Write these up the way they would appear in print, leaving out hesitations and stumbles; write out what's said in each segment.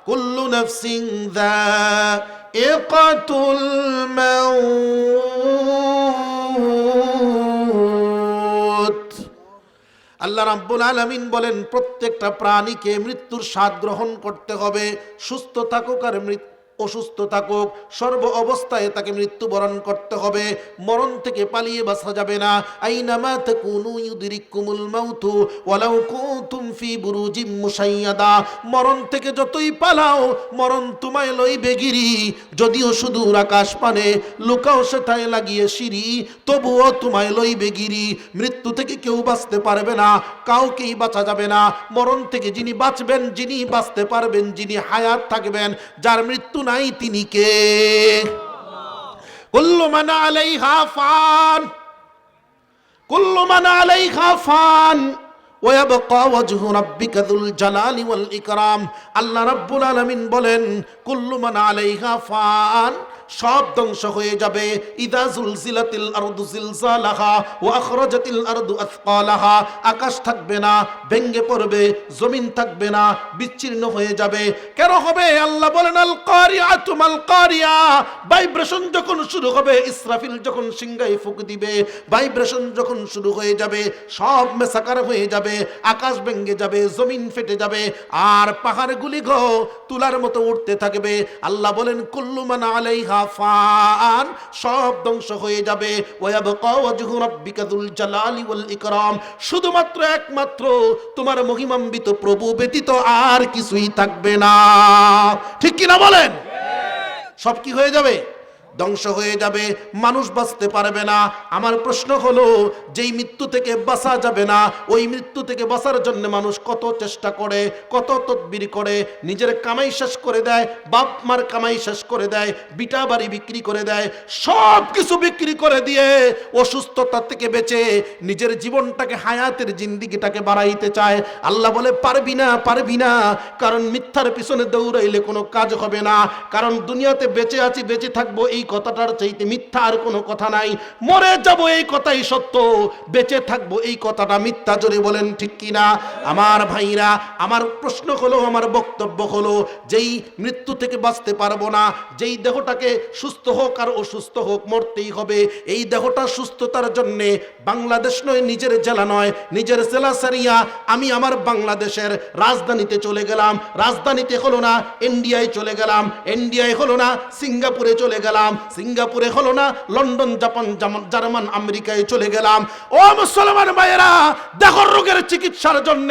কুল্লু নাফসিন যায়িকাতুল মাউত। আল্লাহ রাব্বুল আলামিন বলেন প্রত্যেকটা প্রাণীকে মৃত্যুর স্বাদ গ্রহণ করতে হবে, সুস্থ থাকুক আর অসুস্থ থাকুক, সর্ব অবস্থায় তাকে মৃত্যুবরণ করতে হবে। মরণ থেকে পালিয়ে বাঁচা যাবে না। আইনামা তাকুনু ইউদরিকুমুল মাউতু ওয়ালাউ কুনতুম ফি বুরুজিম মুশাইয়াদা। মরণ থেকে যতই পালাও মরণ তোমায় লইবে গিরি। যদিও সুদূর আকাশ পানে লুকাও সেটায় লাগিয়ে সিঁড়ি, তবুও তোমায় লইবে গিরি। মৃত্যু থেকে কেউ বাঁচতে পারবে না, কাউকেই বাঁচা যাবে না। মরণ থেকে যিনি বাঁচবেন, যিনি বাঁচতে পারবেন, যিনি হায়াত থাকবেন, যার মৃত্যু নাই তিনি কে? কুল্লু মান আলাইহা ফান, কুল্লু মান আলাইহা ফান ওয়া ইয়াবকা ওয়াজহু রাব্বিকা যুল জালালি ওয়াল ইকরাম। আল্লাহ রাব্বুল আলামিন বলেন কুল্লু মান আলাইহা ফান, সব ধ্বংস হয়ে যাবে। ইদা জুলজিলাতিল আরদু জিলজালাহা ওয়া আখরাজাতিল আরদু আথকালাহা। আকাশ থাকবে না, ভেঙে পড়বে, জমিন থাকবে না, বিচ্ছিন্ন হয়ে যাবে। কেন হবে? আল্লাহ বলেন আল কারিয়াতু মাল কারিয়া। ভাইব্রেশন যখন শুরু হবে, ইসরাফিল যখন সিংহায় ফুঁক দিবে, ভাইব্রেশন যখন শুরু হয়ে যাবে, সব মেসাকার হয়ে যাবে, আকাশ ভেঙে যাবে, জমিন ফেটে যাবে, আর পাহাড়গুলি গো তুলার মতো উঠতে থাকবে। আল্লাহ বলেন কুল্লু মান আলাইহা ফান, সব ধ্বংস হয়ে যাবে। ওয়ায়াবকা ওয়াজহু রাব্বিকা যুল জালালি ওয়াল ইকরাম, শুধুমাত্র একমাত্র তোমার মহিমান্বিত প্রভু ব্যতীত আর কিছুই থাকবে না। ঠিক কি না বলেন? সব কি হয়ে যাবে? ধ্বংস হয়ে যাবে, মানুষ বাঁচতে পারবে না। আমার প্রশ্ন হলো, যেই মৃত্যু থেকে বাঁচা যাবে না, ওই মৃত্যু থেকে বাঁচার জন্য মানুষ কত চেষ্টা করে, কত তদবির করে, নিজের কামাই শেষ করে দেয়, বাপ মার কামাই শেষ করে দেয়, বিটা বাড়ি বিক্রি করে দেয়, সব কিছু বিক্রি করে দিয়ে অসুস্থতা থেকে বেঁচে নিজের জীবনটাকে, হায়াতের জিন্দিগিটাকে বাড়াইতে চায়। আল্লাহ বলে পারবি না, পারবি না, কারণ মিথ্যার পিছনে দৌড়াইলে কোনো কাজ হবে না। কারণ দুনিয়াতে বেঁচে আছি, বেঁচে থাকবো, এই কথাটার চাইতে মিথ্যা আর কোনো কথা নাই। মরে যাব এই কথাই সত্য, বেঁচে থাকবো এই কথাটা মিথ্যা। জোরে বলেন ঠিক কিনা? আমার ভাইরা, আমার প্রশ্ন হলো, আমার বক্তব্য হলো, যেই মৃত্যু থেকে বাঁচতে পারবো না, যেই দেহটাকে সুস্থ হোক আর অসুস্থ হোক মরতেই হবে, এই দেহটা সুস্থতার জন্যে বাংলাদেশ নয়, নিজের জেলা নয়, নিজের জেলা সারিয়া আমি আমার বাংলাদেশের রাজধানীতে চলে গেলাম, রাজধানীতে হলো না ইন্ডিয়ায় চলে গেলাম, ইন্ডিয়ায় হলো না সিঙ্গাপুরে চলে গেলাম, সিঙ্গাপুরে হলো না লন্ডন, জাপান, জার্মান, আমেরিকায় চলে গেলাম। ও মুসলমান ভাইয়েরা, দেহর রোগের চিকিৎসার জন্য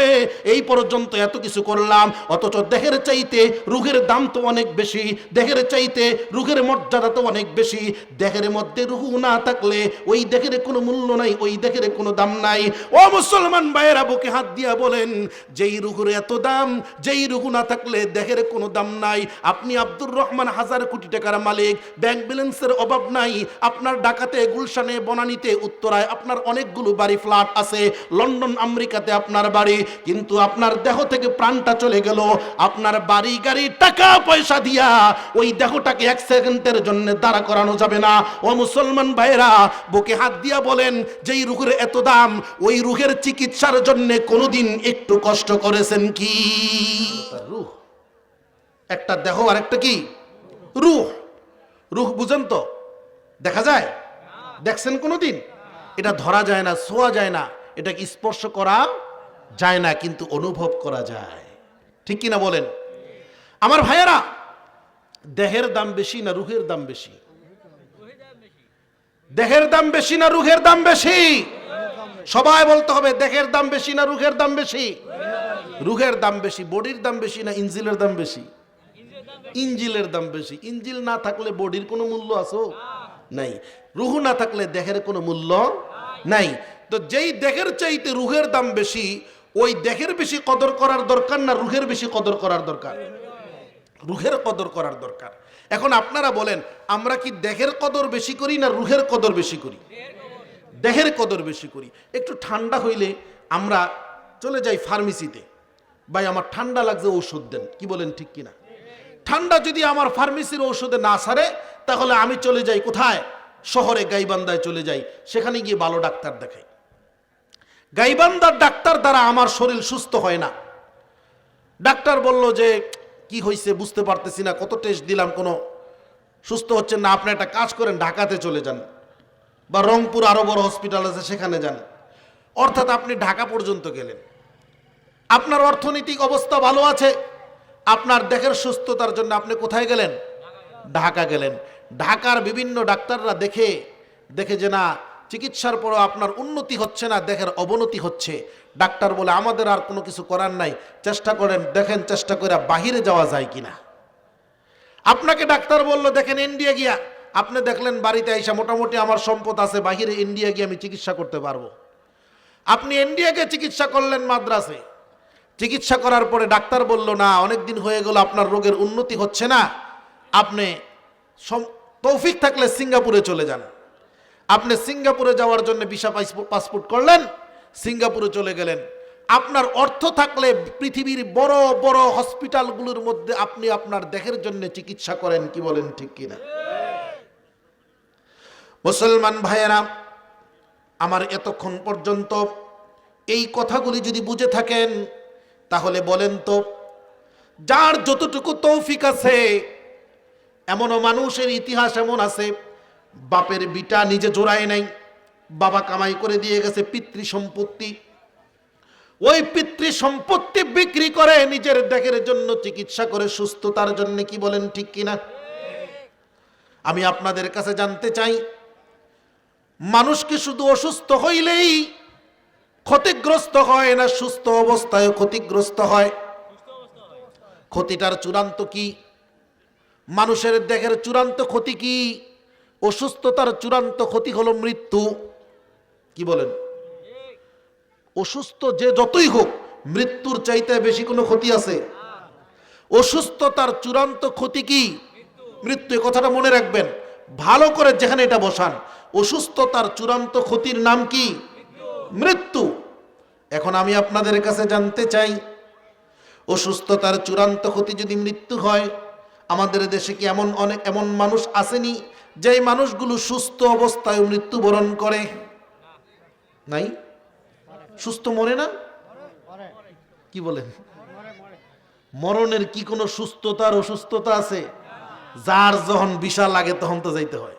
এই পর্যন্ত এত কিছু করলাম, অথচ দেহের চাইতে রোগের দাম তো অনেক বেশি, দেহের চাইতে রোগের মর্যাদা তো অনেক বেশি। দেহের মধ্যে রুহ না থাকলে ওই দেহের কোনো মূল্য নাই, ওই দেহের কোনো দাম নাই। ও মুসলমান ভাইয়েরা, বুকে হাত দিয়া বলেন, যেই রুহের এত দাম, যেই রুহ না থাকলে দেহের কোনো দাম নাই। আপনি আব্দুর রহমান হাজার কোটি টাকার মালিক, ব্যাংক ব্যালেন্সের অভাব নাই, আপনার ঢাকাতে, গুলশানে, বনানীতে, উত্তরায় আপনার অনেকগুলো বাড়ি, ফ্ল্যাট আছে, লন্ডন, আমেরিকাতে আপনার বাড়ি, কিন্তু আপনার দেহ থেকে প্রাণটা চলে গেল, আপনার বাড়ি, গাড়ি, টাকা পয়সা দিয়া ওই দেহটাকে এক সেকেন্ডের জন্য দাঁড়া করানো যাবে না। ও মুসলমান ভাইরা, বুকে হাত দিয়া বলেন, যেই রুহের এত দাম, ওই রুহের চিকিৎসার জন্য কোনোদিন একটু কষ্ট করেছেন কি? রুহ একটা, দেহ আর একটা কি রুহ। রুহ বুঝেন তো? দেখা যায়? দেখছেন কোনোদিন? এটা ধরা যায় না, ছোঁয়া যায় না, এটাকে স্পর্শ করা যায় না, কিন্তু অনুভব করা যায়। ঠিক কিনা বলেন? আমার ভাইয়েরা, দেহের দাম বেশি না রুহের দাম বেশি? দেহের দাম বেশি না রুহের দাম বেশি? সবাই বলতে হবে, দেহের দাম বেশি না রুহের দাম বেশি? রুহের দাম বেশি। বডির দাম বেশি না ইঞ্জিলের দাম বেশি? ইঞ্জিলের দাম বেশি। ইঞ্জিল না থাকলে বডির কোনো মূল্য আছে নাই, রুহ না থাকলে দেহের কোনো মূল্য নাই। তো যেই দেহের চাইতে রুহের দাম বেশি, ওই দেহের বেশি কদর করার দরকার না রুহের বেশি কদর করার দরকার? রুহের কদর করার দরকার। এখন আপনারা বলেন, আমরা কি দেহের কদর বেশি করি না রুহের কদর বেশি করি? দেহের কদর বেশি করি। একটু ঠান্ডা হইলে আমরা চলে যাই ফার্মেসিতে, ভাই আমার ঠান্ডা লাগছে, ঔষধ দেন। কি বলেন ঠিক কিনা? ঠান্ডা যদি আমার ফার্মেসির ঔষধে না সারে, তাহলে আমি চলে যাই কোথায়? শহরে, গাইবান্ধায় চলে যাই, সেখানে গিয়ে ভালো ডাক্তার দেখাই। গাইবান্ধার ডাক্তার দ্বারা আমার শরীর সুস্থ হয় না। ডাক্তার বলল যে কি হয়েছে বুঝতে পারতেছি না, কত টেস্ট দিলাম, কোনো সুস্থ হচ্ছেন না, আপনি একটা কাজ করেন, ঢাকাতে চলে যান, বা রংপুর আরো বড় হসপিটাল আছে সেখানে যান। অর্থাৎ আপনি ঢাকা পর্যন্ত গেলেন, আপনার অর্থনৈতিক অবস্থা ভালো আছে, আপনার দেহের সুস্থতার জন্য আপনি কোথায় গেলেন? ঢাকা গেলেন। ঢাকার বিভিন্ন ডাক্তাররা দেখে যে না, চিকিৎসার পরও আপনার উন্নতি হচ্ছে না, দেহের অবনতি হচ্ছে। ডাক্তার বলে আমাদের আর কোনো কিছু করার নাই, চেষ্টা করেন, দেখেন চেষ্টা করে বাহিরে যাওয়া যায় কিনা। আপনাকে ডাক্তার বলল দেখেন ইন্ডিয়া গিয়া, আপনি দেখলেন বাড়িতে আইসা মোটামুটি আমার সম্পদ আছে, বাহিরে ইন্ডিয়া গিয়ে আমি চিকিৎসা করতে পারবো। আপনি ইন্ডিয়াকে চিকিৎসা করলেন মাদ্রাসে, চিকিৎসা করার পরে ডাক্তার বলল না, অনেক দিন হয়ে গেল আপনার রোগের উন্নতি হচ্ছে না, আপনি তৌফিক থাকলে সিঙ্গাপুরে চলে যান। আপনি সিঙ্গাপুরে যাওয়ার জন্য ভিসা পাসপোর্ট করলেন, সিঙ্গাপুরে চলে গেলেন। আপনার অর্থ থাকলে পৃথিবীর বড় বড় হসপিটালগুলোর মধ্যে আপনি আপনার দেহের জন্য চিকিৎসা করেন, কি বলেন ঠিক কিনা? মুসলমান ভাইয়েরা আমার, এতক্ষণ পর্যন্ত এই কথাগুলি যদি বুঝে থাকেন তাহলে বলেন তো, যার যতটুকু তৌফিক আছে, এমনও মানুষের ইতিহাস এমন আছে, বাপের বিটা নিজে জোড়ায় নাই, বাবা কামাই করে দিয়ে গেছে পিতৃ সম্পত্তি, ওই পিতৃ সম্পত্তি বিক্রি করে নিজের দেহের জন্য চিকিৎসা করে সুস্থতার জন্য, কি বলেন ঠিক কিনা? আমি আপনাদের কাছে জানতে চাই, মানুষ কি শুধু অসুস্থ হইলেই ক্ষতিগ্রস্ত হয়, না সুস্থ অবস্থায় ক্ষতিগ্রস্ত হয়? ক্ষতিটার চূড়ান্ত কি? মানুষের দেহের চূড়ান্ত ক্ষতি কি? অসুস্থতার চূড়ান্ত ক্ষতি হলো মৃত্যু। কি বলেন? অসুস্থ যে যতই হোক, মৃত্যুর চাইতে বেশি কোনো ক্ষতি আছে? অসুস্থতার চূড়ান্ত ক্ষতি কি? মৃত্যু। এই কথাটা মনে রাখবেন ভালো করে, যেখানে এটা বসান, অসুস্থতার চূড়ান্ত ক্ষতির নাম কি? মৃত্যু। এখন আমি আপনাদের কাছে জানতে চাই, অসুস্থতার চূড়ান্ত ক্ষতি যদি মৃত্যু হয়, আমাদের দেশে কি এমন মানুষ আসেনি যেই মানুষগুলো সুস্থ অবস্থায় মৃত্যুবরণ করে? নাই? সুস্থ মরে না? কি বলেন? মরণের কি কোনো সুস্থতার অসুস্থতা আছে? যার যখন বিশাল লাগে তখন তো যাইতে হয়,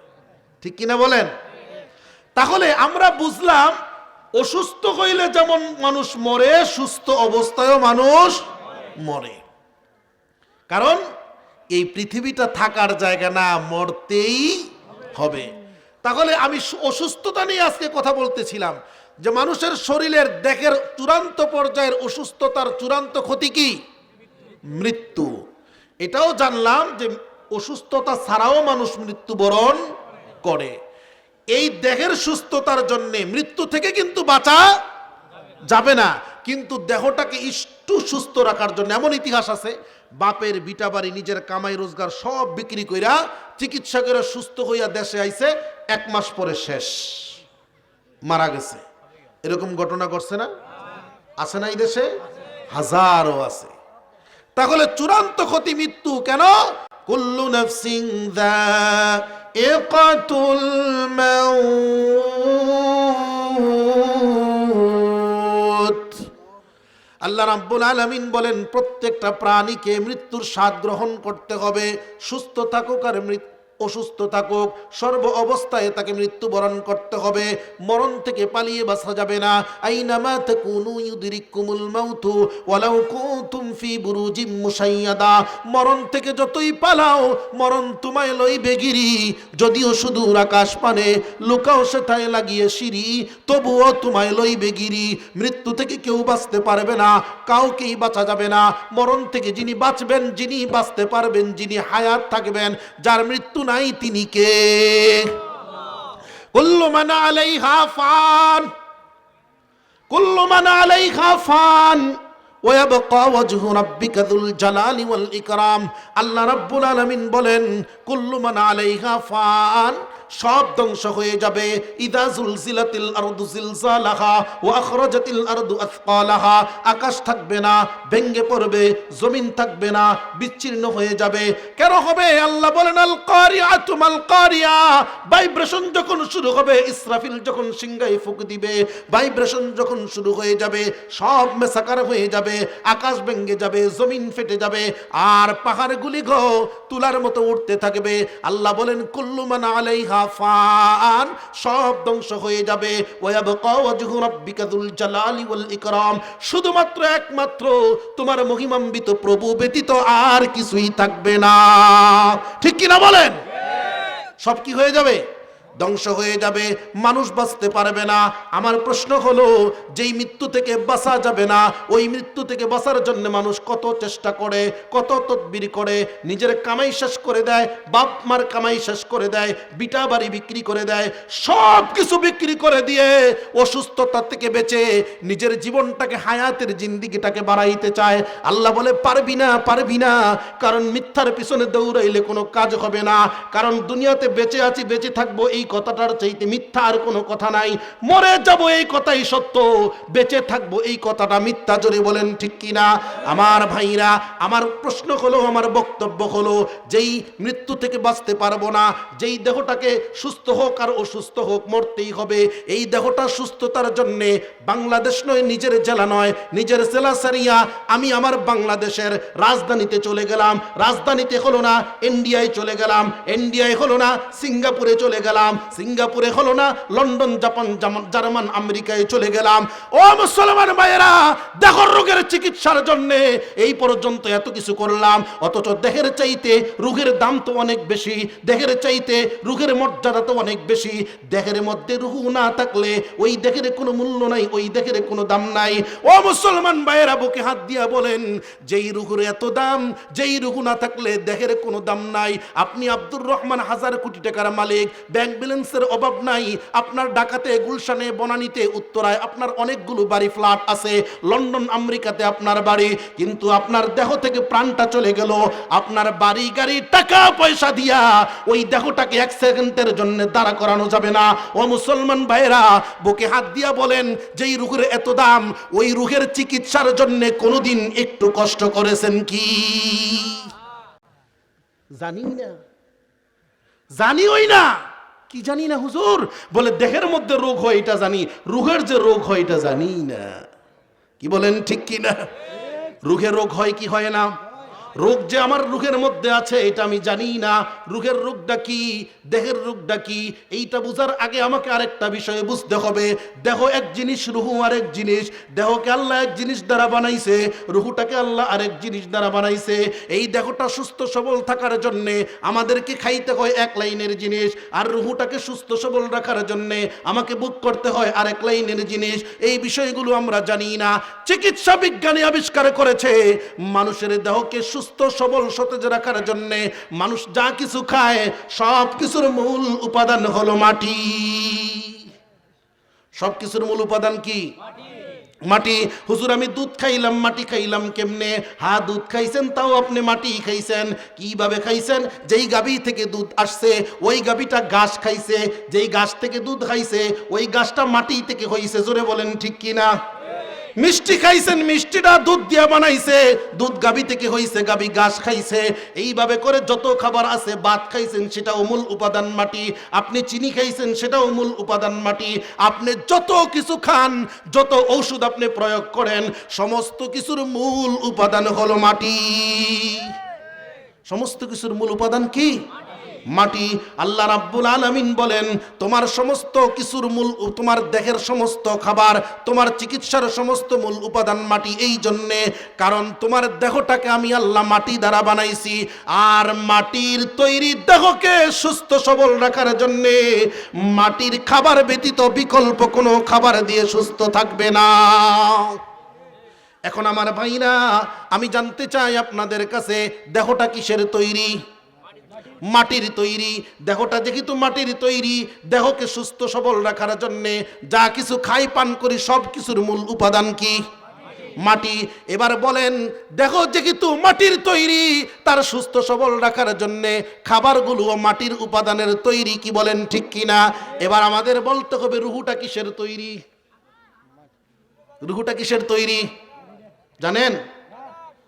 ঠিক কিনা বলেন? তাহলে আমরা বুঝলাম, অসুস্থ হইলে যেমন মানুষ মরে, সুস্থ অবস্থায়ও মানুষ মরে। কারণ এই পৃথিবীটা থাকার জায়গা না, মরতেই হবে। তাহলে আমি অসুস্থতা নিয়ে আজকে কথা বলতেছিলাম, যে মানুষের শরীরের দেহের চূড়ান্ত পর্যায়ের অসুস্থতার চূড়ান্ত ক্ষতি কি? মৃত্যু। এটাও জানলাম যে অসুস্থতা ছাড়াও মানুষ মৃত্যুবরণ করে। এই দেহের সুস্থতার জন্য মৃত্যু থেকে কিন্তু বাঁচা যাবে না, কিন্তু দেহটাকে একটু সুস্থ রাখার জন্য এমন ইতিহাস আছে, বাপের বিটা বাড়ি নিজের কামাই রোজগার সব বিক্রি কইরা চিকিৎসা করে সুস্থ হইয়া দেশে আইছে, 1 মাস পরে শেষ, মারা গেছে। এরকম ঘটনা ঘটছে না? আছে না এই দেশে? হাজারও আছে। তাহলে চূড়ান্ত ক্ষতি মৃত্যু কেন? কুল্লু নাফসিন যায়িকাতুল মাউত। আল্লাহ রাব্বুল আলামিন বলেন, প্রত্যেকটা প্রাণীকে মৃত্যুর স্বাদ গ্রহণ করতে হবে, সুস্থ থাকুক আর অসুস্থ থাকুক, সর্ব অবস্থায় তাকে মৃত্যুবরণ করতে হবে। মরণ থেকে পালিয়ে বাঁচা যাবে না। আইনামা তাকুনু ইউদরিকুমুল মাউতু ওয়ালাউ কুনতুম ফি বুরুজিম মুশাইয়াদা। মরণ থেকে যতই পালাও, মরণ তোমায় লইবে গিরি। যদিও সুদূর আকাশ পানে লুকাও সেথায় লাগিয়ে সিঁড়ি, তবুও তোমায় লইবে গিরি। মৃত্যু থেকে কেউ বাঁচতে পারবে না, কাউকেই বাঁচা যাবে না। মরণ থেকে যিনি বাঁচবেন, যিনি বাঁচতে পারবেন, যিনি হায়াত থাকবেন, যার মৃত্যু নাই, তিনি কে? কুল্লু মান আলাইহা ফান, কুল্লু মান আলাইহা ফান ওয়া ইয়াবকা ওয়াজহু রাব্বিকা যুল জালালি ওয়াল ইকরাম। আল্লাহ রাব্বুল আলামিন বলেন, কুল্লু মান আলাইহা ফান, সব ধ্বংস হয়ে যাবে। ইদা জুলজিলাতিল আরদু জিলজালাহা ওয়া আখরাজাতিল আরদু আথকালাহা, আকাশ থাকবে না, ভেঙে পড়বে, জমিন থাকবে না, বিচ্ছিন্ন হয়ে যাবে। কেন হবে? আল্লাহ বলেন আল কারিআতু মাল কারিয়া, ভাইব্রেশন যখন শুরু হবে, ইসরাফিল যখন সিংহায় ফুঁক দিবে, ভাইব্রেশন যখন শুরু হয়ে যাবে, সব মেসাকার হয়ে যাবে, আকাশ ভেঙে যাবে, জমিন ফেটে যাবে, আর পাহাড়গুলি তুলার মতো উঠতে থাকবে। আল্লাহ বলেন কুল্লু মান আলাইহা ফান, সব ধ্বংস হয়ে যাবে। ওয়া ইয়াবকা ওয়াজহু রাব্বিকা যুল জালালি ওয়াল ইকরাম, শুধুমাত্র একমাত্র তোমার মহিমান্বিত প্রভু ব্যতীত আর কিছুই থাকবে না। ঠিক কি না বলেন? সব কি হয়ে যাবে? ধ্বংস হয়ে যাবে, মানুষ বাঁচতে পারবে না। আমার প্রশ্ন হলো, যেই মৃত্যু থেকে বাঁচা যাবে না, ওই মৃত্যু থেকে বাঁচার জন্য মানুষ কত চেষ্টা করে, কত তদবির করে, নিজের কামাই শেষ করে দেয়, বাপ মার কামাই শেষ করে দেয়, বিটা বাড়ি বিক্রি করে দেয়, সব কিছু বিক্রি করে দিয়ে অসুস্থতা থেকে বেঁচে নিজের জীবনটাকে, হায়াতের জিন্দিগিটাকে বাড়াইতে চায়। আল্লাহ বলে পারবি না, পারবি না, কারণ মিথ্যার পিছনে দৌড়াইলে কোনো কাজ হবে না। কারণ দুনিয়াতে বেঁচে আছি, বেঁচে থাকবো, এই কথাটার চাইতে মিথ্যা আর কোনো কথা নাই। মরে যাব এই কথাই সত্য, বেঁচে থাকবো এই কথাটা মিথ্যা। জোরে বলেন ঠিক কিনা? আমার ভাইরা, আমার প্রশ্ন হলো, আমার বক্তব্য হলো, যেই মৃত্যু থেকে বাঁচতে পারবো না, যেই দেহটাকে সুস্থ হোক আর অসুস্থ হোক মরতেই হবে, এই দেহটা সুস্থতার জন্যে বাংলাদেশ নয়, নিজের জেলা নয়, নিজের জেলা সারিয়া আমি আমার বাংলাদেশের রাজধানীতে চলে গেলাম, রাজধানীতে হলো না ইন্ডিয়ায় চলে গেলাম, ইন্ডিয়ায় হলো না সিঙ্গাপুরে চলে গেলাম, সিঙ্গাপুরে হলো না লন্ডন, জাপান, জার্মান, আমেরিকায় চলে গেলাম। ও মুসলমান ভাইয়েরা, দেহর রোগের চিকিৎসার জন্য এই পর্যন্ত এত কিছু করলাম, অথচ দেহের চাইতে রোগের দাম তো অনেক বেশি, দেহের চাইতে রোগের মর্যাদা তো অনেক বেশি। দেহের মধ্যে রুহ না থাকলে ওই দেহের কোনো মূল্য নাই, ওই দেহের কোনো দাম নাই। ও মুসলমান ভাইয়েরা, বুকে হাত দিয়া বলেন, যেই রুহের এত দাম, যেই রুহ না থাকলে দেহের কোনো দাম নাই। আপনি আব্দুর রহমান হাজার কোটি টাকার মালিক, ব্যাংক ব্যালেন্সের অভাব নাই, আপনার ঢাকাতে, গুলশানে, বনানীতে, উত্তরায় আপনার অনেকগুলো বাড়ি, ফ্ল্যাট আছে, লন্ডন, আমেরিকাতে আপনার বাড়ি, কিন্তু আপনার দেহ থেকে প্রাণটা চলে গেল, আপনার বাড়ি, গাড়ি, টাকা পয়সা দিয়া ওই দেহটাকে এক সেকেন্ডের জন্য দাঁড়া করানো যাবে না। ও মুসলমান ভাইরা, বুকে হাত দিয়া বলেন, যেই রুহের এত দাম, ওই রুহের চিকিৎসার জন্য কোনোদিন একটু কষ্ট করেছেন কি? জানি না, জানিওই না। কি জানি না হুজুর? বলে দেহের মধ্যে রোগ হয় এটা জানি, রুহের যে রোগ হয় এটা জানি না। কি বলেন ঠিক কি না? রুহের রোগ হয় কি হয় না? রোগ যে আমার রুহের মধ্যে আছে এটা আমি জানি না। রুহের রোগটা কি, দেহের রোগটা কি, এইটা বুঝার আগে আমাকে আরেকটা বিষয় বুঝতে হবে। দেহ এক জিনিস, রুহু আরেক জিনিস। দেহকে আল্লাহ এক জিনিস দ্বারা বানাইছে, রুহুটাকে আল্লাহ আরেক জিনিস দ্বারা বানাইছে। এই দেহটা সুস্থ সবল থাকার জন্যে আমাদেরকে খাইতে হয় এক লাইনের জিনিস, আর রুহুটাকে সুস্থ সবল রাখার জন্যে আমাকে বুক করতে হয় আরেক লাইনের জিনিস। এই বিষয়গুলো আমরা জানি না। চিকিৎসা বিজ্ঞানী আবিষ্কার করেছে, মানুষের দেহকে সুস্থ সবল সতেজ রাখার জন্য মানুষ যা কিছু খায় সব কিছুর মূল উপাদান হলো মাটি। সব কিছুর মূল উপাদান কি? মাটি। হুজুর আমি দুধ খাইলাম, মাটি খাইলাম কেমনে? হ্যাঁ, দুধ খাইছেন, তাও আপনি মাটি খাইছেন। কিভাবে খাইছেন? যেই গাভী থেকে দুধ আসছে ওই গাভীটা ঘাস খাইছে, যেই গাছ থেকে দুধ খাইছে ওই গাছটা মাটি থেকে হইছে। জোরে বলেন ঠিক কিনা? মিষ্টি খাইছেন, মিষ্টিটা দুধ দিয়া বানাইছে, দুধ গাভী থেকে হইছে, গাভী ঘাস খাইছে। এইভাবে করে যত খাবার আছে, ভাত খাইছেন সেটাও মূল উপাদান মাটি, আপনি চিনি খাইছেন সেটাও মূল উপাদান মাটি। আপনি যত কিছু খান, যত ঔষধ আপনি প্রয়োগ করেন, সমস্ত কিছুর মূল উপাদান হলো মাটি। সমস্ত কিছুর মূল উপাদান কি? মাটি। আল্লাহ রাব্বুল আলামিন বলেন, তোমার সমস্ত কিছুর মূল, তোমার দেহের সমস্ত খাবার, তোমার চিকিৎসার সমস্ত মূল উপাদান মাটি। এই জন্যে, কারণ তোমার দেহটাকে আমি আল্লাহ মাটি দ্বারা বানাইছি, আর মাটির তৈরি দেহকে সুস্থ সবল রাখার জন্যে মাটির খাবার ব্যতীত বিকল্প কোনো খাবার দিয়ে সুস্থ থাকবে না। এখন আমার ভাইরা, আমি জানতে চাই আপনাদের কাছে, দেহটা কিসের তৈরি? মাটির তৈরি। দেহটা যেহেতু মাটির তৈরি, দেহকে সুস্থ সবল রাখার জন্যে যা কিছু খাই পান করি সব কিছুর মূল উপাদান কি? মাটি। এবার বলেন, দেখো যে কিন্তু মাটির তৈরি, তার সুস্থ সবল রাখার জন্য খাবারগুলো মাটির উপাদানের তৈরি, কি বলেন ঠিক কিনা? এবার আমাদের বলতে হবে রুহুটা কিসের তৈরি? রুহুটা কিসের তৈরি জানেন?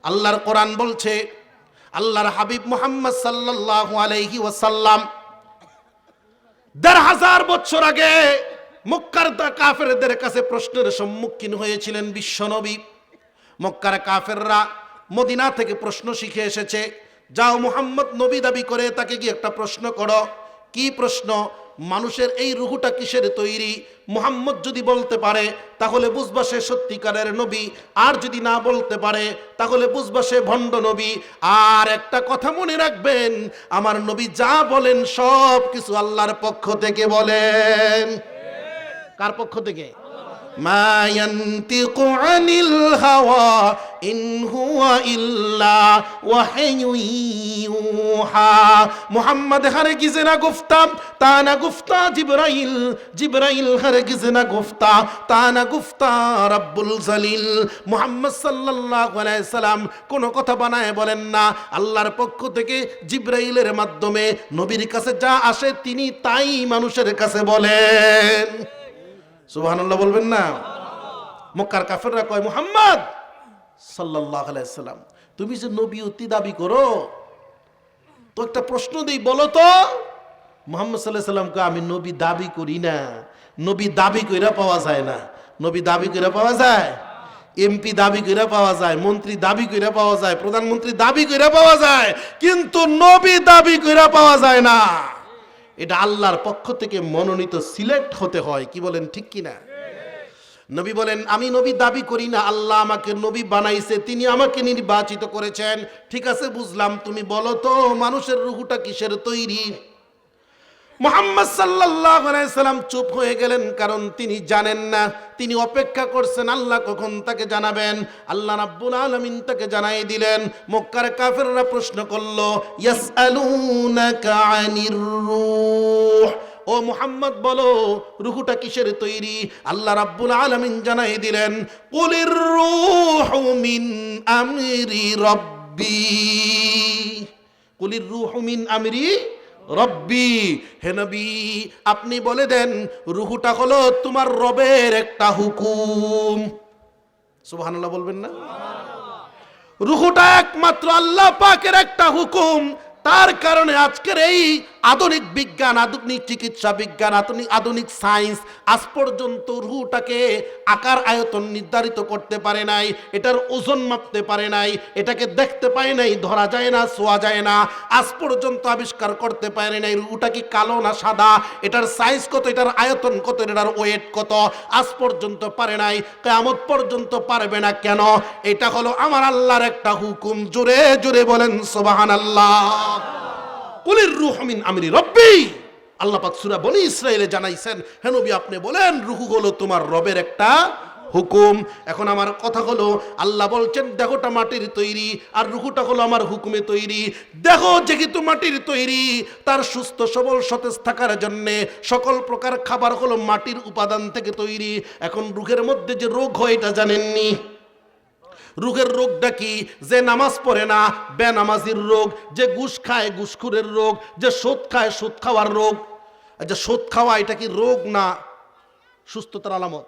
আল্লাহর কোরআন বলছে, আল্লাহর হাবিব মুহাম্মদ সাল্লাল্লাহু আলাইহি ওয়াসাল্লাম ১৫০০ বছর আগে মক্কার কাফেরদের কাছে প্রশ্নের সম্মুখীন হয়েছিলেন বিশ্বনবী। মক্কার কাফেররা মদিনা থেকে প্রশ্ন শিখে এসেছে, যাও মুহাম্মদ নবী দাবি করে তাকে কি একটা প্রশ্ন করো। কি প্রশ্ন? মানুষের এই রুহুটা কিসের তৈরি? মুহাম্মদ যদি বলতে পারে তাহলে বুঝবা সে সত্যিকারের নবী, আর যদি না বলতে পারে তাহলে বুঝবা সে ভণ্ড নবী। আর একটা কথা মনে রাখবেন, আমার নবী যা বলেন সব কিছু আল্লাহর পক্ষ থেকে বলেন। কার পক্ষ থেকে? মা ইয়ানতিকু আনিল হাওয়া ইন হুয়া ইল্লা ওয়াহয়ুন ইউহা। মুহাম্মদ হারগিজ না গুফতা তা না গুফতা জিবরাইল, জিবরাইল হারগিজ না গুফতা তা না গুফতা রাব্বুল জালিল। মুহাম্মদ সাল্লাল্লাহু আলাইহি সাল্লাম কোন কথা বানায় বলেন না, আল্লাহর পক্ষ থেকে জিবরাইলের মাধ্যমে নবীর কাছে যা আসে তিনি তাই মানুষের কাছে বলেন। সুবহানাল্লাহ বলবেন না? মক্কার কাফেররা কয়, মুহাম্মদ সাল্লাল্লাহু আলাইহি সাল্লাম তুমি যে নবীয়তি দাবি করো, তো একটা প্রশ্ন দেই, বলো তো। মুহাম্মদ সাল্লাল্লাহু আলাইহি সাল্লাম কয়, আমি নবী দাবি করি না। নবী দাবি কইরা পাওয়া যায় না। নবী দাবি কইরা পাওয়া যায়? এমপি দাবি কইরা পাওয়া যায়, মন্ত্রী দাবি কইরা পাওয়া যায়, প্রধানমন্ত্রী দাবি কইরা পাওয়া যায়, কিন্তু নবী দাবি কইরা পাওয়া যায় না। এটা আল্লাহর পক্ষ থেকে মনোনীত, সিলেক্ট হতে হয়, কি বলেন ঠিক কিনা? নবী বলেন, আমি নবী দাবি করি না, আল্লাহ আমাকে নবী বানাইছে, তিনি আমাকে নির্বাচিত করেছেন। ঠিক আছে বুঝলাম, তুমি বলো তো মানুষের রুহুটা কিসের তৈরি? মুহাম্মদ সাল্লাল্লাহু আলাইহি সাল্লাম চুপ হয়ে গেলেন, কারণ তিনি জানেন না। তিনি অপেক্ষা করছেন আল্লাহ কখন তাকে জানাবেন। আল্লাহ রাব্বুল আলামিন তাকে জানাই দিলেন। মক্কার কাফেররা প্রশ্ন করলো, ইয়াসআলুনাকা আনির রূহ, ও মুহাম্মদ বলো রুহুটা কিসের তৈরি? আল্লাহ রাব্বুল আলামিন জানাই দিলেন, কুলির রূহু মিন আমরি রাব্বি, কুলির রূহু মিন আমরি রব্বি। হে নবী আপনি বলে দেন রুহুটা হলো তোমার রবের একটা হুকুম। সুবহানাল্লাহ বলবেন না? রুহুটা একমাত্র আল্লাহ পাকের একটা হুকুম। তার কারণে আজকের এই আধুনিক বিজ্ঞান, আধুনিক চিকিৎসা বিজ্ঞান, আধুনিক সায়েন্স আজ পর্যন্ত রুহটাকে আকার আয়তন নির্ধারিত করতে পারে নাই, এটার ওজন মাপতে পারে নাই, এটাকে দেখতে পায় নাই, ধরা যায় না, ছোঁয়া যায় না, আজ পর্যন্ত আবিষ্কার করতে পারে নাই রুহটা কি কালো না সাদা, এটার সাইজ কত, এটার আয়তন কত, এটার ওয়েট কত, আজ পর্যন্ত পারে নাই, কিয়ামত পর্যন্ত পারবে না। কেন? এটা হলো আমার আল্লাহর একটা হুকুম। জোরে জোরে বলেন সুবহানাল্লাহ। কুলির রূহু মিন আমরি রব্বি। আল্লাহ পাক সূরা বনী ইসরাঈলে জানাইছেন, হে নবী আপনি বলেন রূহু হলো তোমার রবের একটা হুকুম। এখন আমার কথা হলো, আল্লাহ বলছেন দেহটা মাটির তৈরি আর রূহুটা হলো আমার হুকুমে তৈরি। দেহ যেহেতু মাটির তৈরি, তার সুস্থ সবল সতেজ থাকার জন্য সকল প্রকার খাবার হলো মাটির উপাদান থেকে তৈরি। এখন রূহের মধ্যে যে রোগ হয় এটা জানেননি? রুহের রোগটা কি? যে নামাজ পড়ে না বেনামাজির রোগ, যে ঘুষ খায় ঘুষখোরের রোগ, যে সুদ খায় সুদ খাওয়ার রোগ। যে সুদ খাওয়া এটা কি রোগ না সুস্থতার আলামত?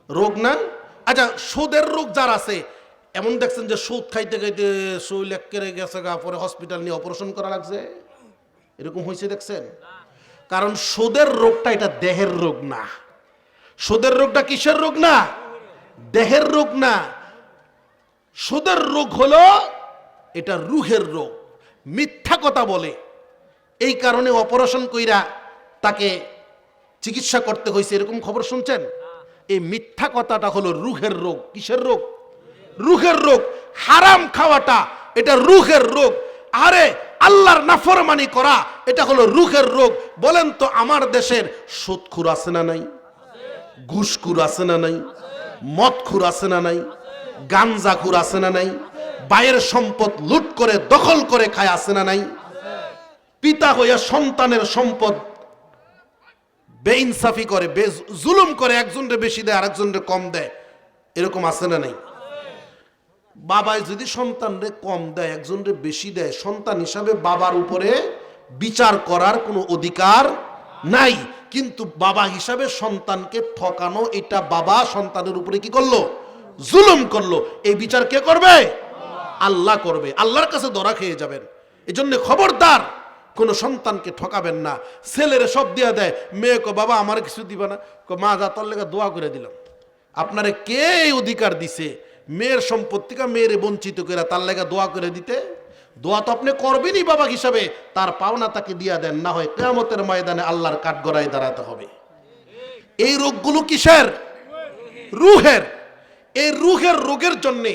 রোগ না? আচ্ছা সুদের রোগ যার আছে, এমন দেখছেন যে সুদ খাইতে খাইতে শরীর একেবারে গেছে গা, পরে হসপিটাল নিয়ে অপারেশন করা লাগছে, এরকম হয়েছে দেখছেন? কারণ সুদের রোগটা এটা দেহের রোগ না। সুদের রোগটা কিসের রোগ না? দেহের রোগ না। সুদের রোগ হলো এটা রুহের রোগ। মিথ্যা কথা বলে, এই কারণে অপারেশন কইরা তাকে চিকিৎসা করতে হয়েছে, এরকম খবর শুনছেন? এই মিথ্যা কথাটা হলো রুহের রোগ। কিসের রোগ? রুহের রোগ। হারাম খাওয়াটা এটা রুহের রোগ। আরে আল্লাহর নাফরমানি করা এটা হলো রুহের রোগ। বলেন তো আমার দেশের সুদখোর আছে না নাই? ঘুষখোর আছে না নাই? মদখোর আছে না নাই? গাঞ্জাখোর আছে না নাই? বাইরের সম্পদ লুট করে দখল করে খায় আছে না নাই? পিতা হইয়া সন্তানের সম্পদ বেইনসাফি করে, জুলুম করে, একজনরে বেশি দেয় আরেকজনরে কম দেয়, এরকম আছে না নাই? বাবাই যদি সন্তানরে কম দেয়, একজনরে বেশি দেয়, সন্তান হিসাবে বাবার উপরে বিচার করার কোনো অধিকার নাই। কিন্তু বাবা হিসাবে সন্তানকে ঠকানো, এটা বাবা সন্তানের উপরে কি করলো? জুলুম করলো। এই বিচার কে করবে? আল্লাহ করবে। আল্লাহর কাছে ধরা খেয়ে যাবেন। এজন্য খবরদার কোনো সন্তানকে ঠকাবেন না। ছেলেরে সব দিয়া দেয়, মেয়ে কো বাবা আমার কিছু দিবা না, মা যা তোর লেগে দোয়া করে দিলাম। আপনারে কে এই অধিকার দিছে মেয়ের সম্পত্তিকে মেয়েরে বঞ্চিত করে তার লেগে দোয়া করে দিতে? দোয়া তো আপনি করবেনই বাবা হিসাবে, তার পাওনা তাকে দিয়া দেন, না হয় কিয়ামতের ময়দানে আল্লাহর কাঠগড়ায় দাঁড়াতে হবে। এই রোগগুলো কিসের? রুহের। এই রুহের রোগের জন্যে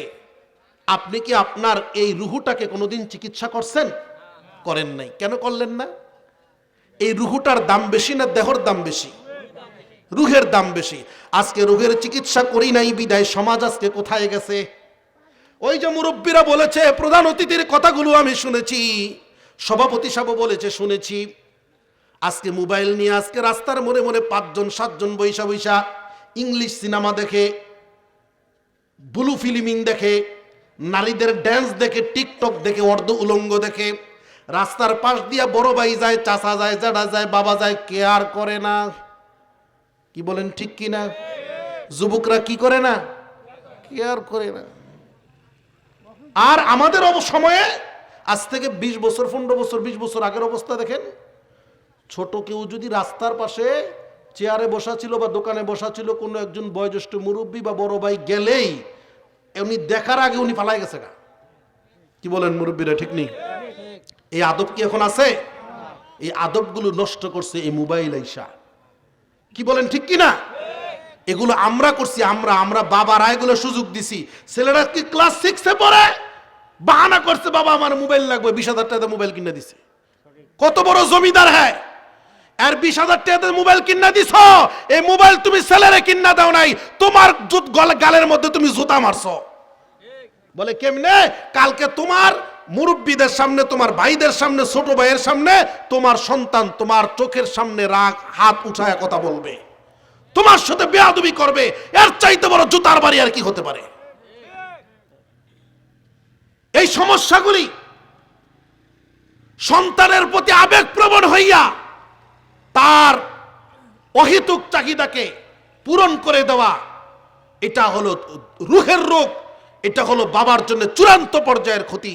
আপনি কি আপনার এই রুহুটাকে কোনোদিন চিকিৎসা করছেন? করেন নাই। কেন করলেন না? এই রুহুটার দাম বেশি না দেহর দাম বেশি? রুহের দাম বেশি। আজকে রুহের চিকিৎসা করি নাই বিদায় সমাজ আজকে কোথায় গেছে? ওই যে মুরব্বীরা বলেছে, প্রধান অতিথির কথাগুলো আমি শুনেছি, সভাপতি সাহেব বলেছে শুনেছি, আজকে মোবাইল নিয়ে আজকে রাস্তার মোড়ে মোড়ে 5জন 7জন বৈশা বৈশা ইংলিশ সিনেমা দেখে, ব্লু ফিল্মিং দেখে, নারীদের ড্যান্স দেখে, টিকটক দেখে, অর্ধ উলঙ্গ দেখে, রাস্তার পাশ দিয়া বড় ভাই যায়, চাচা যায়, জাডা যায়, বাবা যায়, কেয়ার করে না। কি বলেন ঠিক কি না? যুবকরা কি করে না? কেয়ার করে না। আর আমাদের সময়ে আজ থেকে 20 বছর 15 বছর 20 বছর আগের অবস্থা দেখেন। ছোট কেউ যদি রাস্তার পাশে চেয়ারে বসা ছিল বা দোকানে বসা ছিল, কোনো একজন বয়োজ্যেষ্ঠ মুরব্বী বা বড় ভাই গেলেই উনি দেখার আগে উনি পালাই গেছে গা। কি বলেন মুরব্বীরা, ঠিক নেই? এই আদব কি এখন আছে? এই আদবগুলো নষ্ট করছে এই মোবাইল আইসা। কি বলেন ঠিক কি না? এগুলো আমরা করছি, আমরা বাবারা এগুলো সুযোগ দিছি। ছেলেরা কি ক্লাস 6-এ পড়ে বাহানা করছে, বাবা আমার মোবাইল লাগবে, 20,000 টাকা মোবাইল কিনে দিছে। কত বড় জমিদার হ্যাঁ, আর 20,000 টাকা মোবাইল কিনা দিছ। এই মোবাইল তুমি ছেলেরে কিনা দাও নাই, তোমার গালের মধ্যে তুমি জুতা মারছো। বলে কেমনে? কালকে তোমার মুরব্বীদের সামনে, তোমার ভাইদের সামনে, ছোট ভাইয়ের সামনে তোমার সন্তান তোমার চোখের সামনে রাগ হাত উঠায় কথা বলবে, তোমার সাথে বেয়াদবি করবে। এর চাইতে বড় জুতার বাড়ি আর কি হতে পারে? এই সমস্যাগুলি সন্তানের প্রতি আবেগপ্রবণ হইয়া তার অহেতুক চাহিদাকে পূরণ করে দেওয়া, এটা হলো রুহের রোগ। এটা হলো বাবার জন্য চূড়ান্ত পর্যায়ের ক্ষতি।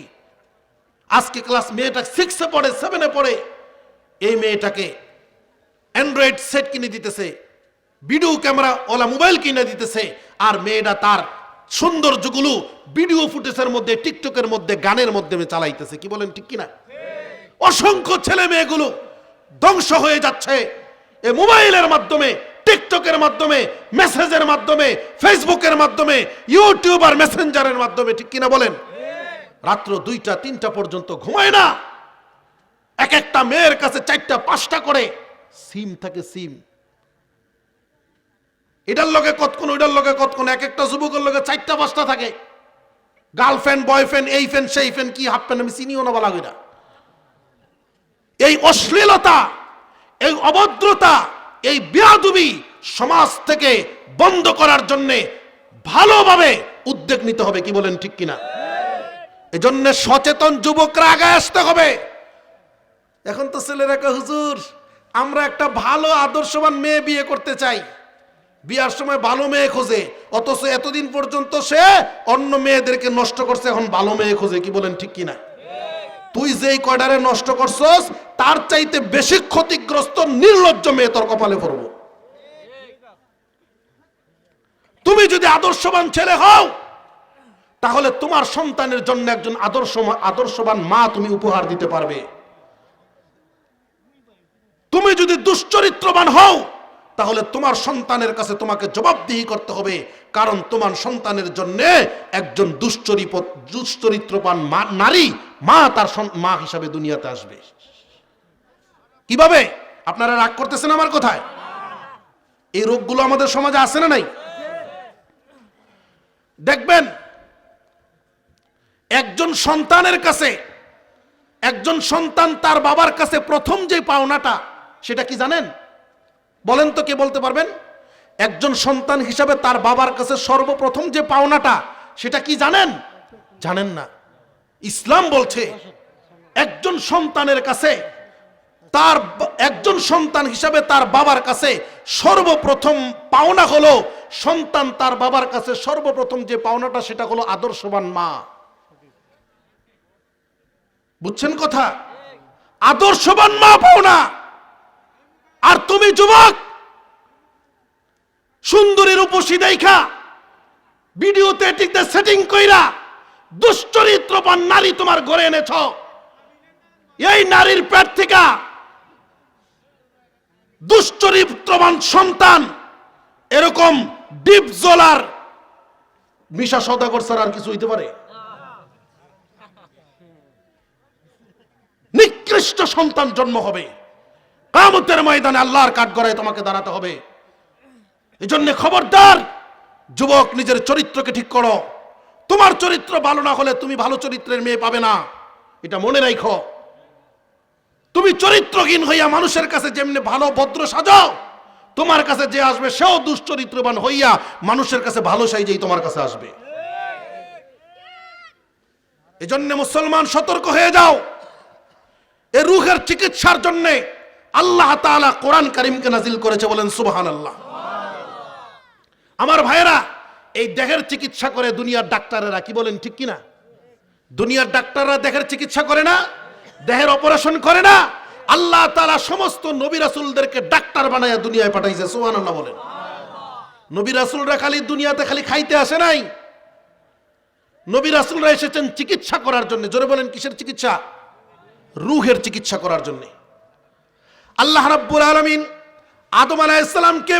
আজকে ক্লাস মেয়েটা 6-এ পড়ে, 7-এ পড়ে, এই মেয়েটাকে অ্যান্ড্রয়েড সেট কিনে দিতেছে, ভিডিও ক্যামেরা ওলা মোবাইল কিনে দিতেছে, আর মেয়েটা তার সৌন্দর্যগুলো ভিডিও ফুটেজের মধ্যে, টিকটকের মধ্যে, গানের মধ্যে চালাইতেছে। কি বলেন ঠিক কিনা? অসংখ্য ছেলে মেয়েগুলো ধ্বংস হয়ে যাচ্ছে এই মোবাইলের মাধ্যমে, টিকটকের মাধ্যমে, মেসেজের মাধ্যমে, ফেসবুকের মাধ্যমে, ইউটিউব আর মেসেঞ্জারের মাধ্যমে। ঠিক কিনা বলেন? রাত্র 2টা 3টা পর্যন্ত ঘুমায় না। এক একটা মেয়ের কাছে 4টা 5টা করে সিম থাকে। সিম এটার লগে কতক্ষণ, ওইটার লগে কতক্ষণ, এক একটা যুবকের লগে 4টা 5টা থাকে। গার্লফ্রেন্ড, বয়ফ্রেন্ড, এই ফ্যান সেই ফ্যান, কি হাফ ফ্যান আমি চিনিও না বলা গইরা। এই অশ্লীলতা, এই অভদ্রতা, এই বেয়াদবি সমাজ থেকে বন্ধ করার জন্য ভালোভাবে উদ্যোগ নিতে হবে। কি বলেন ঠিক কিনা? এজন্য সচেতন যুবকরা আগে আসতে হবে। এখন তো ছেলেরা কয়, হুজুর আমরা একটা ভালো আদর্শবান মেয়ে বিয়ে করতে চাই। বিয়ার সময় ভালো মেয়ে খোঁজে, অথচ এতদিন পর্যন্ত সে অন্য মেয়েদেরকে নষ্ট করছে, এখন ভালো মেয়ে খোঁজে। কি বলেন ঠিক কিনা? তুই যেই কয়ডারে নষ্ট করছস তার চাইতে বেশি ক্ষতিগ্রস্ত নির্লজ্জ মেয়ে তোর কপালে পড়ব। তুমি যদি আদর্শবান ছেলে হও, তাহলে তোমার সন্তানের জন্য একজন আদর্শবান মা তুমি উপহার দিতে পারবে। তুমি যদি দুশ্চরিত্রবান হও, তাহলে তোমার সন্তানের কাছে তোমাকে জবাবদিহি করতে হবে, কারণ তোমার সন্তানের জন্য একজন দুশ্চরিত্রবান নারী মা তার মা হিসাবে দুনিয়াতে আসবে। কিভাবে? আপনারা রাগ করতেছেন আমার কথায়? এই রোগগুলো আমাদের সমাজে আছে না নাই? দেখবেন একজন সন্তানের কাছে, একজন সন্তান তার বাবার কাছে প্রথম যে পাওনাটা, সেটা কি জানেন? বলেন তো, কে বলতে পারবেন? একজন সন্তান হিসাবে তার বাবার কাছে সর্বপ্রথম যে পাওনাটা সেটা কি জানেন? জানেন না। ইসলাম বলছে একজন সন্তানের কাছে একজন সন্তান হিসাবে তার বাবার কাছে সর্বপ্রথম পাওনা হলো, সন্তান তার বাবার কাছে সর্বপ্রথম যে পাওনাটা সেটা হলো আদর্শবান মা। বুঝছেন কথা? আদর্শবান মা পাওনা। আর তুমি যুবক সুন্দরী রূপসী দেখা ভিডিওতে টিকতে সেটিং কইরা দুশ্চরিত্রবান নারী তোমার ঘরে এনেছ, এই নারীর পেট থেকে দুশ্চরিত্রবান সন্তান এরকম ডিপ জলার মিশা সওদাগর ছাড়া আর কিছু হইতে পারে? নিকৃষ্ট সন্তান জন্ম হবে। কিয়ামতের ময়দানে আল্লাহর কাঠগড়ায় তোমাকে দাঁড়াতে হবে। এজন্য খবরদার যুবক, নিজের চরিত্রকে ঠিক করো। তোমার চরিত্র ভালো না হলে তুমি ভালো চরিত্রের মেয়ে পাবে না, এটা মনে রাখো। তুমি চরিত্রহীন হইয়া মানুষের কাছে যেমনি ভালো ভদ্র সাজাও, তোমার কাছে যে আসবে সেও দুশ্চরিত্রবান হইয়া মানুষের কাছে ভালো সাইজেই তোমার কাছে আসবে। এজন্য মুসলমান সতর্ক হয়ে যাও। এই রূহের চিকিৎসার জন্য আল্লাহ তাআলা কোরআন কারীমকে নাজিল করেছে, বলেন সুবহানাল্লাহ। আমার ভাইয়েরা, এই দেহের চিকিৎসা করে দুনিয়ার ডাক্তারেরা, কি বলেন ঠিক কিনা? দুনিয়ার ডাক্তাররা দেহের চিকিৎসা করে না, দেহের অপারেশন করে না। আল্লাহ তাআলা সমস্ত নবী রাসূলদেরকে ডাক্তার বানায়া দুনিয়ায় পাঠাইছে, সুবহানাল্লাহ বলেন। নবী রাসূলরা খালি দুনিয়াতে খালি খাইতে আসে নাই, নবী রাসূলরা এসেছেন চিকিৎসা করার জন্য। জোরে বলেন, কিসের চিকিৎসা? রূহের চিকিৎসা করার জন্য। আল্লাহ রাব্বুল আলামিন আদম আলাইহিস সালামকে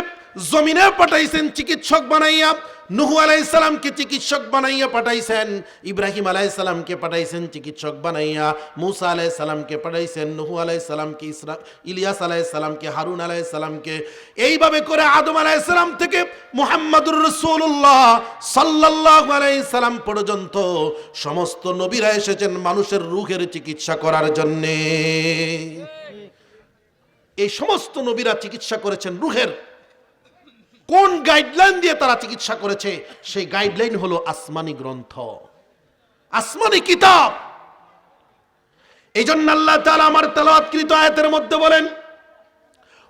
জমিনে পাঠাইছেন চিকিৎসক বানাইয়া, নূহ আলাইহিস সালামকে চিকিৎসক বানাইয়া পাঠাইছেন, ইব্রাহিম আলাইহিস সালামকে পাঠাইছেন চিকিৎসক বানাইয়া, মূসা আলাইহিস সালামকে পাঠাইছেন, নূহ আলাইহিস সালামকে, ইলিয়াস আলাইহিস সালামকে, হারুন আলাইহিস সালামকে। এইভাবে করে আদম আলাইহিস সালাম থেকে মুহাম্মদুর রাসূলুল্লাহ সাল্লাল্লাহু আলাইহি সাল্লাম পর্যন্ত সমস্ত নবীরা এসেছেন মানুষের রূহের চিকিৎসা করার জন্য। এই সমস্ত নবীরা চিকিৎসা করেছেন রূহের। কোন গাইডলাইন দিয়ে তারা চিকিৎসা করেছে? সেই গাইডলাইন হলো আসমানি গ্রন্থ, আসমানি কিতাব। এই জন্য আল্লাহ তাআলা আমার তেলাওয়াতকৃত আয়াতের মধ্যে বলেন,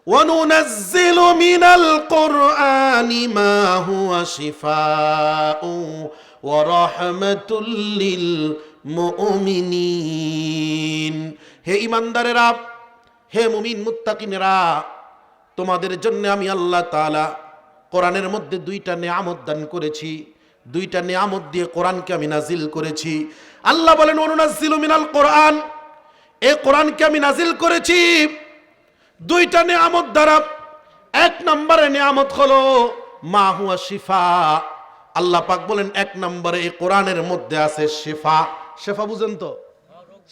ওয়ানুনাজ্জিলু মিনাল কুরআনি মা হুয়া শিফাউ ওয়া রাহমাতুল লিল মুমিনিন। হে ঈমানদারেরা, হে মুমিন মুত্তাকিনেরা, তোমাদের জন্য আমি আল্লাহ তাআলা কোরআনের মধ্যে দুইটা নিয়ামত দান করেছি। দুইটা নিয়ামত দিয়ে কোরআনকে আমি নাজিল করেছি। আল্লাহ বলেন, ওয়ানুনাজ্জিলু মিনাল কোরআন, এই কোরআনকে আমি নাজিল করেছি দুইটা নিয়ামত দ্বারা। এক নম্বরে নিয়ামত হলো মা হুয়া শিফা। আল্লাহ পাক বলেন, এক নম্বরে এই কোরআনের মধ্যে আছে শিফা। শিফা বুঝেন তো?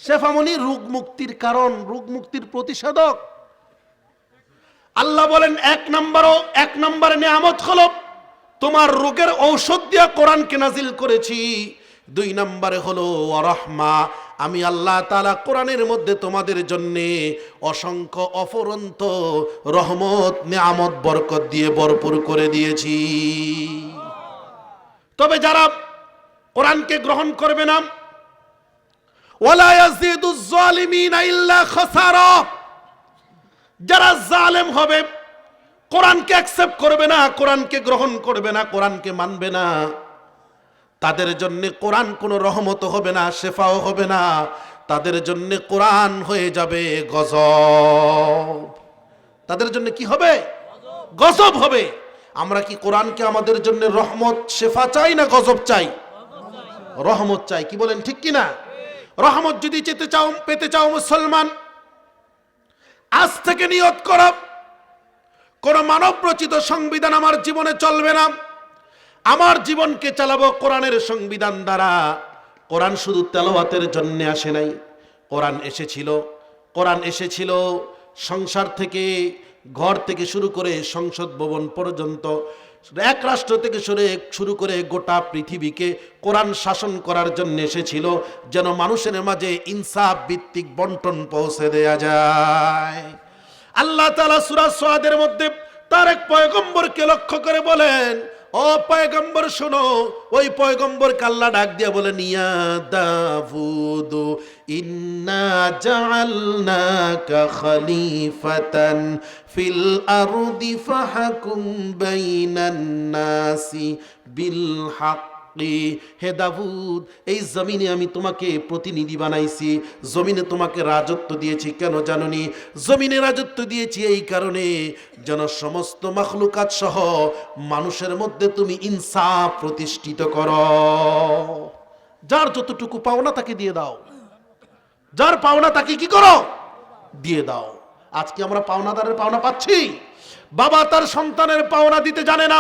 শিফা মানে রোগ মুক্তির কারণ, রোগ মুক্তির প্রতিষেধক। আল্লাহ বলেন এক নম্বরে নিয়ামত হলো তোমার রোগের ঔষধ দিয়া কোরআনকে নাজিল করেছি। দুই নম্বরে হলো রাহমা, আমি আল্লাহ তাআলা কোরআনের মধ্যে তোমাদের জন্য অসংখ্য অফুরন্ত রহমত, নিয়ামত, বরকত দিয়ে ভরপুর করে দিয়েছি। তবে যারা কোরআনকে গ্রহণ করবে না, ওয়ালা ইয়াজিদুজ জালিমিনা ইল্লা খাসারা, যারা জালেম হবে, কোরআনকে অ্যাকসেপ্ট করবে না, কোরআনকে গ্রহণ করবে না, কোরআনকে মানবে না, তাদের জন্য কোরআন কোনো রহমত হবে না, শেফাও হবে না। তাদের জন্য কোরআন হয়ে যাবে গজব। তাদের জন্য কি হবে? গজব হবে। আমরা কি কোরআনকে আমাদের জন্য রহমত শেফা চাই না গজব চাই? রহমত চাই। কি বলেন ঠিক কিনা? রহমত যদি পেতে চাও মুসলমান, আজ থেকে নিয়ত করো, কোন মানব রচিত সংবিধান আমার জীবনে চলবে না। আমার জীবনকে চালাবো কোরআনের সংবিধান দ্বারা। কোরআন শুধু তেলাওয়াতের জন্য আসে নাই, কোরআন এসেছিল সংসার থেকে, ঘর থেকে শুরু করে সংসদ ভবন পর্যন্ত, এক রাষ্ট্র থেকে শুরু করে গোটা পৃথিবীকে কোরআন শাসন করার জন্য এসেছিল, যেন মানুষের মাঝে ইনসাফ ভিত্তিক বন্টন পৌঁছে দেয়া যায়। আল্লাহ তাআলা সূরা সাদের মধ্যে তার এক পয়গম্বরকে লক্ষ্য করে বলেন, ও পয়গম্বর শোনো। ওই পয়গম্বরকে আল্লাহ ডাক দিয়া বলেন, ইয়া দাউদ ইন্না জাআলনাকা খলিফাতান ফিল আরদি ফাহকুম বাইনান নাসি বিল হক। হে দাউদ, এই জমিনে আমি তোমাকে প্রতিনিধি বানাইছি, জমিনে তোমাকে রাজত্ব দিয়েছি। কেন জানোনি? জমিনে রাজত্ব দিয়েছি এই কারণে যেন সমস্ত মাখলুকাত সহ মানুষের মধ্যে তুমি ইনসাফ প্রতিষ্ঠিত করো। যার যতটুকু পাওনা তাকে দিয়ে দাও, যার পাওনা তাকে কি করো? দিয়ে দাও। আজকে আমরা পাওনাদারের পাওনা পাচ্ছি। বাবা তার সন্তানের পাওনা দিতে জানে না,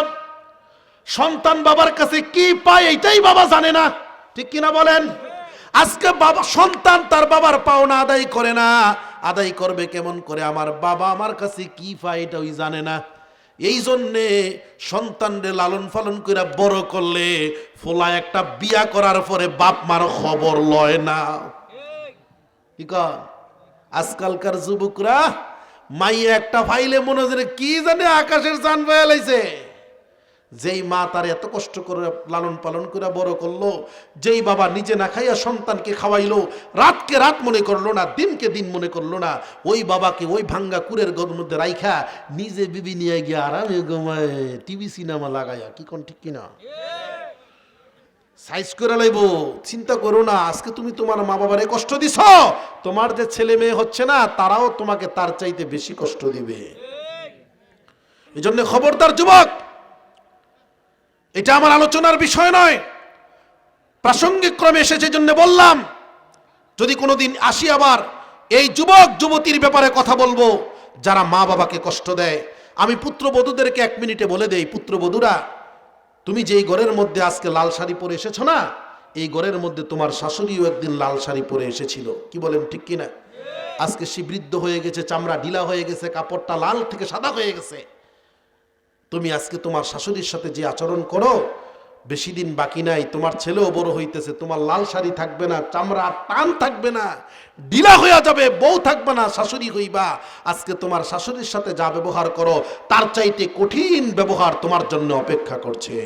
সন্তান বাবার কাছে কি পায় এটাই বাবা জানে না, ঠিক কিনা বলেন? আজকে বাবা সন্তান তার বাবার পাওনা আদায় করে না। আদায় করবে কেমন করে? আমার বাবা আমার কাছে কি পায় এটা ওই জানে না। এই জন্যে সন্তানরে লালন পালন করে বড় করলে ফোলা একটা বিয়া করার পরে বাপ মার খবর লয় না। কি কর? আজকালকার যুবকরা মাইয়া একটা ফাইলে মনে হয় কি জানে আকাশের চান পায়া লাইছে। যেই মা তার এত কষ্ট করে লালন পালন করে বড় করলো, যেই বাবা নিজে না খাইয়া সন্তানকে খাওয়াইলো, রাতকে রাত মনে করলো না, দিনকে দিন মনে করলো না, ওই বাবাকে ওই ভাঙ্গা কুরের ঘরের মধ্যে রাইখা নিজে বিবি নিয়ে গিয়ে আরামে ঘুমায় টিভি সিনেমা লাগাইয়া। কি কোন ঠিক কিনা? সাইজ করে লাইবো। চিন্তা করো না, আজকে তুমি তোমার মা বাবারে কষ্ট দিছ, তোমার যে ছেলে মেয়ে হচ্ছে না তারাও তোমাকে তার চাইতে বেশি কষ্ট দিবে। এই জন্য খবরদার যুবক, এটা আমার আলোচনার বিষয় নয়, প্রাসঙ্গিক ক্রমে এসেছে জন্য বললাম। যদি কোনোদিন আসি আবার এই যুবক যুবতীর ব্যাপারে কথা বলবো যারা মা বাবাকে কষ্ট দেয়। আমি পুত্রবধূদেরকে 1 মিনিটে বলে দেই, পুত্রবধূরা, তুমি যেই ঘরের মধ্যে আজকে লাল শাড়ি পরে এসেছো না, এই ঘরের মধ্যে তোমার শাশুড়িও একদিন লাল শাড়ি পরে এসেছিল। কি বলেন ঠিক কিনা? আজকে সে বৃদ্ধ হয়ে গেছে, চামড়া ঢিলা হয়ে গেছে, কাপড়টা লাল থেকে সাদা হয়ে গেছে। তুমি আজকে তোমার শাশুড়ির সাথে যে আচরণ করো, বেশি দিন বাকি নাই, তোমার ছেলেও বড় হইতেছে, তোমার লাল শাড়ি থাকবে না, চামড়া টান থাকবে না, ঢিলা হইয়া যাবে, বউ থাকবে না, শাশুড়ি হইবা। আজকে তোমার শাশুড়ির সাথে যা ব্যবহার করো তার চাইতে কঠিন ব্যবহার তোমার জন্য অপেক্ষা করছে।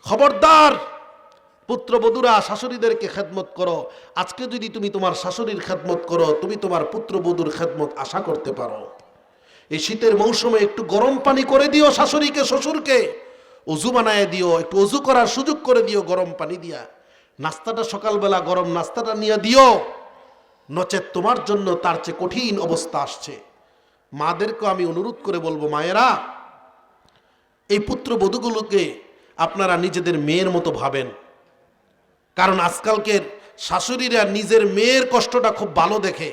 খবরদার পুত্রবধূরা, শাশুড়িদেরকে খেদমত করো। আজকে যদি তুমি তোমার শাশুড়ির খেদমত করো, তুমি তোমার পুত্রবধূর খেদমত আশা করতে পারো। এই শীতের মৌসুমে একটু গরম পানি করে দিও শাশুড়িকে, শ্বশুরকে অজু বানায় দিও, একটু অজু করার সুযোগ করে দিও গরম পানি দিয়া। নাস্তাটা সকালবেলা গরম নাস্তাটা নিয়ে দিও, নচেত তোমার জন্য তার চেয়ে কঠিন অবস্থা আসছে। মাদেরকে আমি অনুরোধ করে বলবো, মায়েরা, এই পুত্রবধূগুলোকে আপনারা নিজেদের মেয়ের মতো ভাবেন। কারণ আজকালকের শাশুড়িরা নিজের মেয়ের কষ্টটা খুব ভালো দেখে,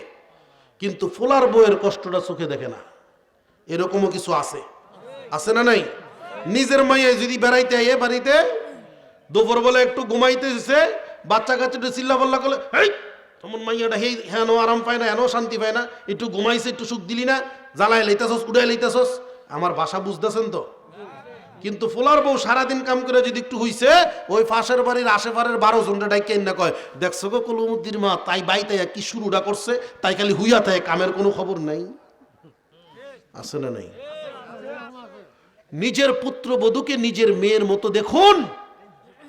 কিন্তু ফোলার বউয়ের কষ্টটা চোখে দেখে না। এরকমও কিছু আছে, আছে না নাই? নিজের মাইয়া যদি বেড়াইতে এ বাড়িতে দুপুর বেলা একটু ঘুমাইতেছে, বাচ্চা কাচ্চা চিল্লা পাল্লা করলে, এই তোমার মাইয়াটা হেন আরাম পায় না, হেন শান্তি পায় না, একটু ঘুমাইছে, একটু সুখ দিলি না, জ্বালায় লইতেছস, উড়াই লইতেছস। আমার ভাষা বুঝতেছেন তো? কিন্তু ফোলার বউ সারাদিন কাম করে যদি একটু হইছে, ওই পাশের বাড়ির আশেপাশের 12 জনটা ডাইকে না কয়, দেখছো গো কলুমুদ্দির মা তাই বাইতে কি শুরুটা করছে, তাই খালি হুইয়া থাকে, কামের কোনো খবর নাই। আছে না নাই? নিজের পুত্রবধূকে নিজের মেয়ের মতো দেখুন,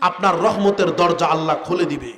আপনার রহমতের দরজা আল্লাহ খুলে দিবে।